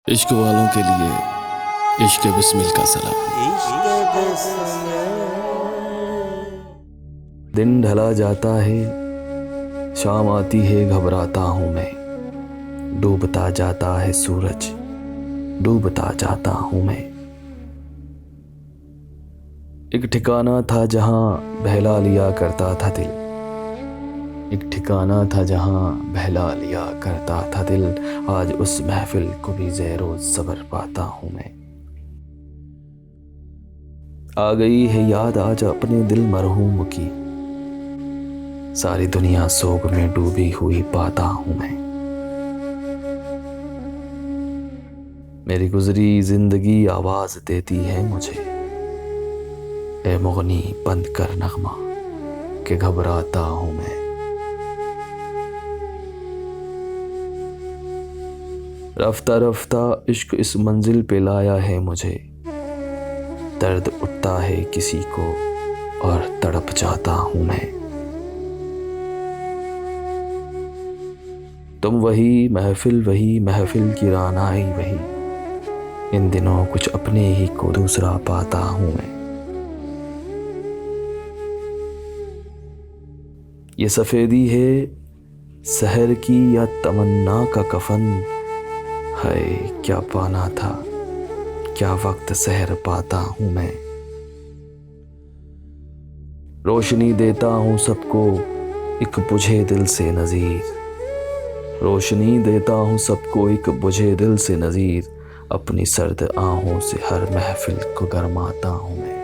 इश्क वालों के लिए इश्क बिस्मिल का सलाम। दिन ढला जाता है, शाम आती है, घबराता हूँ मैं। डूबता जाता है सूरज, डूबता जाता हूँ मैं। एक ठिकाना था जहाँ बहला लिया करता था दिल। एक ठिकाना था जहाँ बहला लिया करता था दिल। आज उस महफिल को भी ज़ेरो ज़बर पाता हूँ मैं। आ गई है याद आज अपने दिल मरहूम की। सारी दुनिया सोग में डूबी हुई पाता हूँ मैं। मेरी गुजरी जिंदगी आवाज देती है मुझे, ए मुगनी बंद कर नगमा के घबराता हूँ मैं। रफ्ता रफ्ता इश्क इस मंजिल पे लाया है मुझे। दर्द उठता है किसी को और तड़प जाता हूँ मैं। तुम वही महफिल की रानाई वही। इन दिनों कुछ अपने ही को दूसरा पाता हूँ मैं। ये सफेदी है सहर की या तमन्ना का कफन। हाय क्या पाना था, क्या वक्त सहर पाता हूँ मैं। रोशनी देता हूँ सबको एक बुझे दिल से नज़ीर। रोशनी देता हूँ सबको एक बुझे दिल से नज़ीर। अपनी सर्द आहों से हर महफिल को गरमाता हूँ मैं।